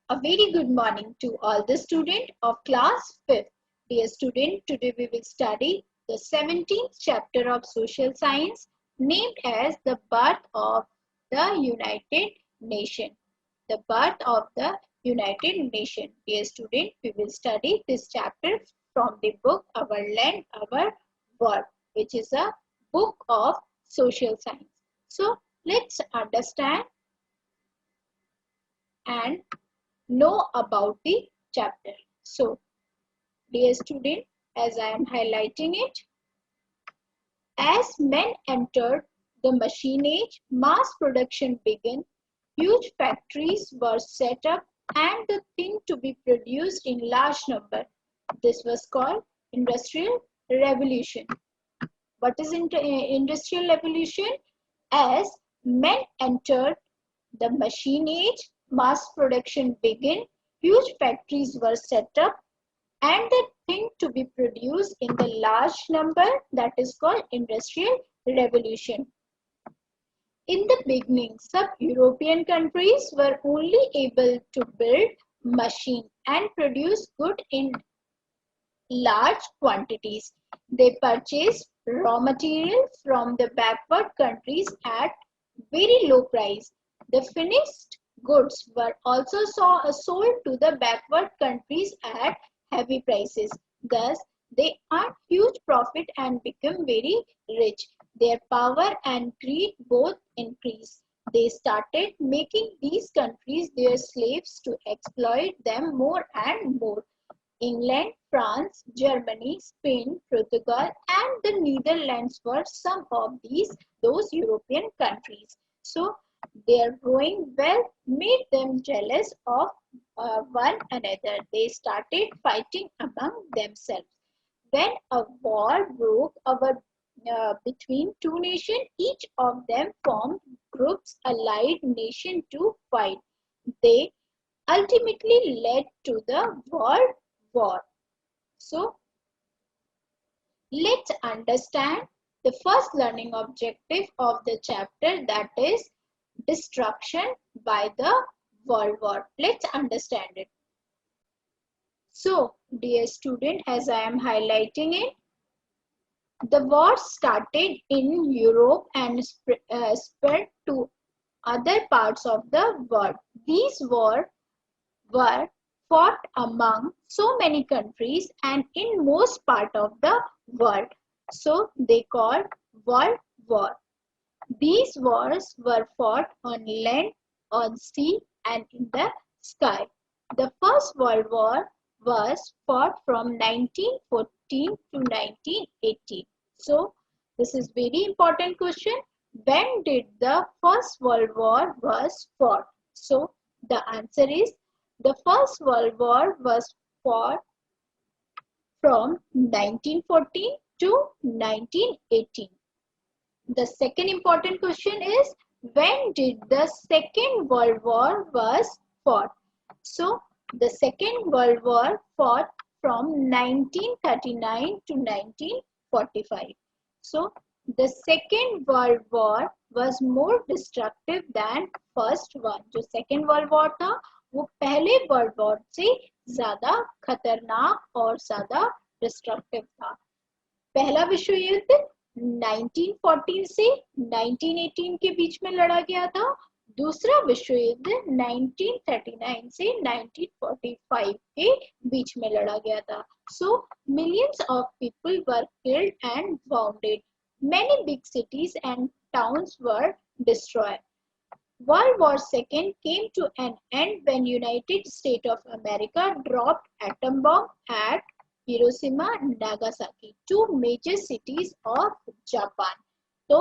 A very good morning to all the students of class 5th. Dear student, today we will study the 17th chapter of social science named as the birth of the United Nation. The birth of the United Nation. Dear student, we will study this chapter from the book Our Land, Our World, which is a book of social science. So let's understand and know about the chapter. So, dear student, as I am highlighting it, as men entered the machine age, mass production began, huge factories were set up and the thing to be produced in large number. This was called Industrial Revolution. What is Industrial Revolution? As men entered the machine age, mass production began, huge factories were set up and the thing to be produced in the large number, that is called Industrial Revolution. In the beginning, some European countries were only able to build machines and produce goods in large quantities. They purchased raw materials from the backward countries at very low price. The finished goods were also sold to the backward countries at heavy prices. Thus, they earned huge profit and became very rich. Their power and greed both increased. They started making these countries their slaves to exploit them more and more. England, France, Germany, Spain, Portugal, and the Netherlands were some of those European countries. So, their growing wealth made them jealous of one another. They started fighting among themselves. When a war broke between two nations, each of them formed groups allied nation to fight. They ultimately led to the World War. So, let's understand the first learning objective of the chapter, that is destruction by the World War. Let's understand it. So, dear student, as I am highlighting it, the war started in Europe and spread to other parts of the world. These wars were fought among so many countries and in most part of the world. So they called World War. These wars were fought on land, on sea and in the sky. The First World War was fought from 1914 to 1918. So this is very important question. When did the First World War was fought? So the answer is the First World War was fought from 1914 to 1918. The second important question is, when did the Second World War was fought? So, the Second World War fought from 1939 to 1945. So, the Second World War was more destructive than first one. जो Second World War था, वो पहले World War से ज़्यादा खतरनाक और ज़्यादा destructive था. पहला विश्व युद्ध 1914 से 1918 के बीच में लड़ा गया था. दूसरा विश्व युद्ध 1939 से 1945 के बीच में लड़ा गया था. So millions of people were killed and wounded. Many big cities and towns were destroyed. World War II came to an end when United States of America dropped atom bomb at Hiroshima and Nagasaki, two major cities of Japan. तो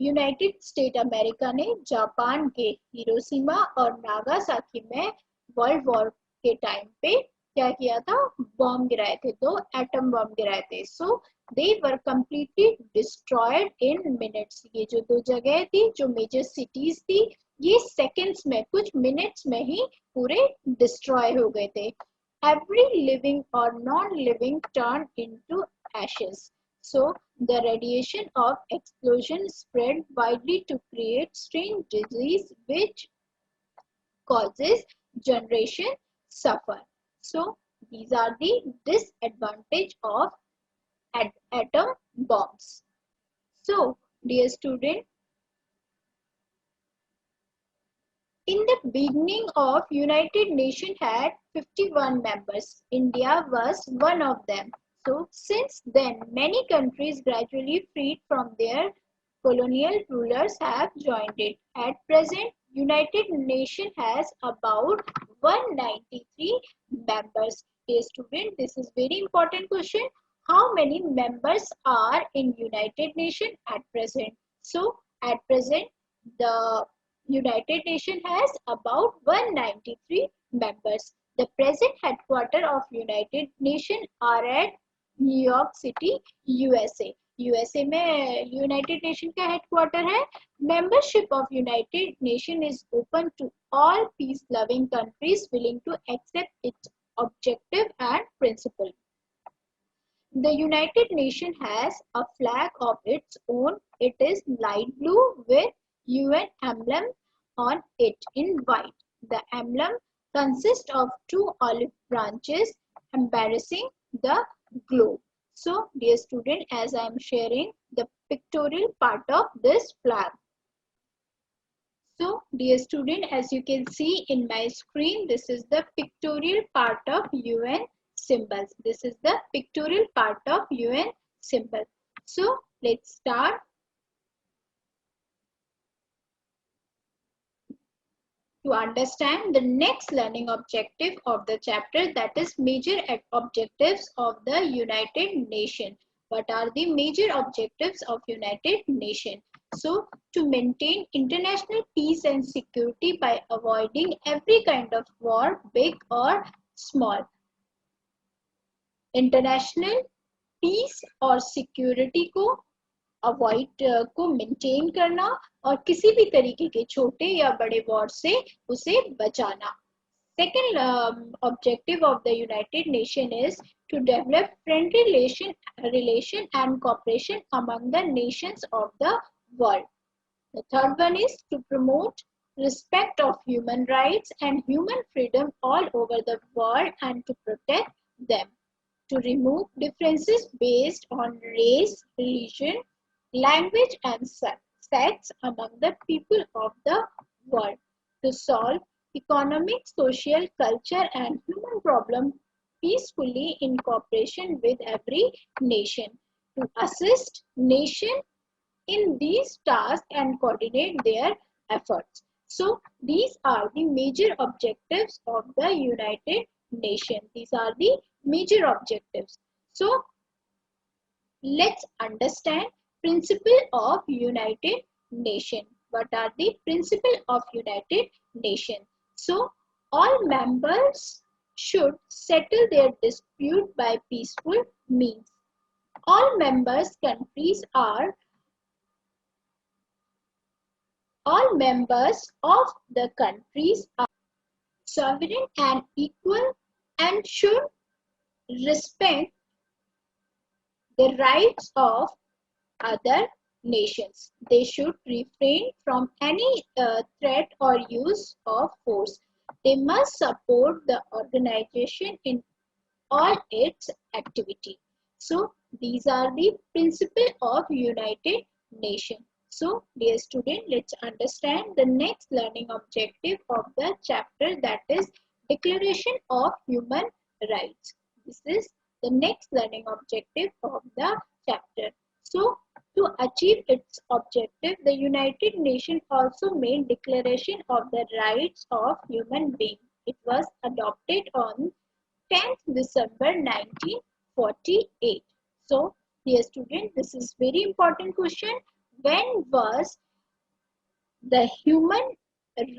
United state America ने Japan के Hiroshima और Nagasaki में world war के time पे क्या किया था, बॉम्ब गिराए थे, दो एटम बॉम्ब गिराए थे. So they were completely destroyed in minutes. ये जो दो जगह थी, जो मेजर सिटीज थी, ये सेकेंड्स में, कुछ मिनट्स में ही पूरे डिस्ट्रॉय हो गए थे. Every living or non-living turned into ashes. So, the radiation of explosion spread widely to create strange disease which causes generation suffer. So these are the disadvantage of atom bombs. So dear student, in the beginning of United Nations had 51 members. India was one of them. So since then, many countries gradually freed from their colonial rulers have joined it. At present, United Nations has about 193 members. Dear student, this is very important question. How many members are in United Nations at present? So at present, the United Nations has about 193 members. The present headquarters of United Nations are at New York City, USA. USA में United Nations का headquarter है. Membership of United Nations is open to all peace-loving countries willing to accept its objective and principle. The United Nations has a flag of its own. It is light blue with UN emblem on it in white. The emblem consists of two olive branches embracing the globe. So, dear student, as I am sharing the pictorial part of this flag. So, dear student, as you can see in my screen, this is the pictorial part of UN symbols. This is the pictorial part of UN symbol. So, let's start. To understand the next learning objective of the chapter, that is major objectives of the United Nations. What are the major objectives of United Nations? So, to maintain international peace and security by avoiding every kind of war, big or small. International peace और security को avoid को maintain करना और किसी भी तरीके के छोटे या बड़े वॉर से उसे बचाना. Second objective of the United Nations is to develop friendly relation and cooperation among the nations of the world. The third one is to promote respect of human rights and human freedom all over the world and to protect them. To remove differences based on race, religion, language and sex among the people of the world. To solve economic, social, culture and human problems peacefully in cooperation with every nation. To assist nations in these tasks and coordinate their efforts. So these are the major objectives of the United Nations. These are the major objectives. So let's understand principle of United Nations. What are the principle of United Nations? So all members should settle their dispute by peaceful means. All members of the countries are sovereign and equal and should respect the rights of other nations. They should refrain from any threat or use of force. They must support the organization in all its activity. So these are the principles of United Nations. So dear student, let's understand the next learning objective of the chapter, that is Declaration of Human Rights. This is the next learning objective of the chapter. So to achieve its objective, the United Nations also made Declaration of the Rights of Human Beings. It was adopted on 10th December 1948. So, dear student, this is very important question. When was the human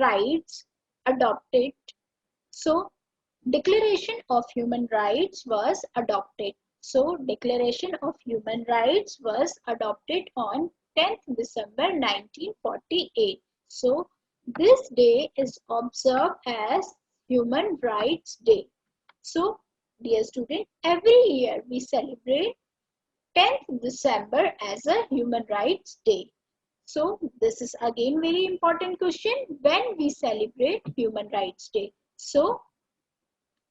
rights adopted? So, Declaration of Human Rights was adopted. So, Declaration of Human Rights was adopted on 10th December 1948. So, this day is observed as Human Rights Day. So, dear student, every year we celebrate 10th December as a Human Rights Day. So, this is again very important question. When we celebrate Human Rights Day? So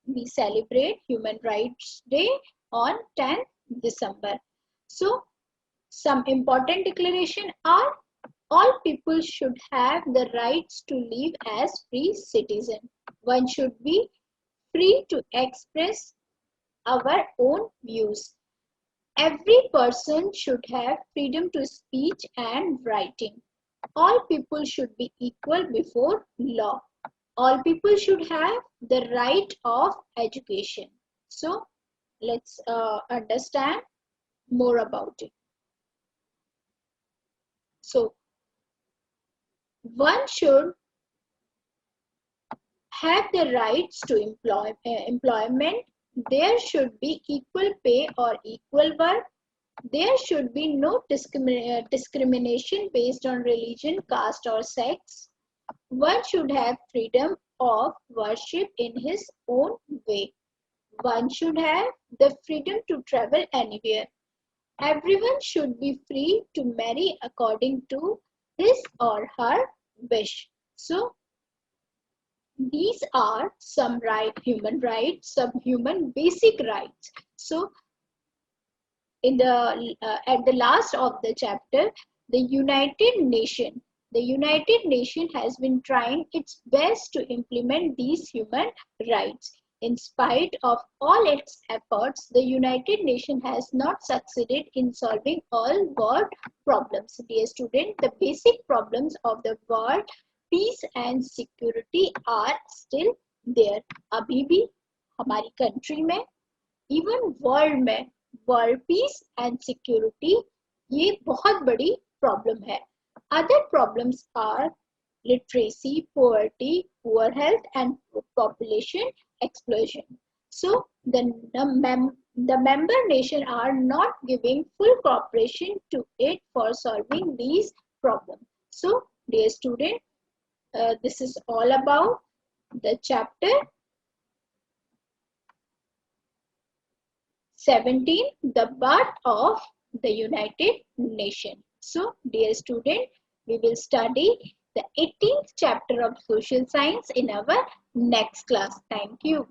we celebrate Human Rights Day on 10th December. So some important declaration are: all people should have the rights to live as free citizens. One should be free to express our own views. Every person should have freedom to speech and writing. All people should be equal before law. All people should have the right of education. So let's understand more about it. So one should have the rights to employment. There should be equal pay or equal work. There should be no discrimination based on religion, caste or sex. One should have freedom of worship in his own way. One should have the freedom to travel anywhere. Everyone should be free to marry according to his or her wish. So these are some human rights, some human basic rights. So in the at the last of the chapter, the United Nation has been trying its best to implement these human rights. In spite of all its efforts, the United Nations has not succeeded in solving all world problems. Dear students, the basic problems of the world, peace and security, are still there. अभी भी हमारी country में, even world में, world peace and security ये बहुत बड़ी problem है. Other problems are literacy, poverty, poor health and population explosion. So the member nations are not giving full cooperation to it for solving these problems. So dear student, this is all about the chapter 17, the birth of the United Nations. So dear student, we will study the 18th chapter of social science in our next class. Thank you.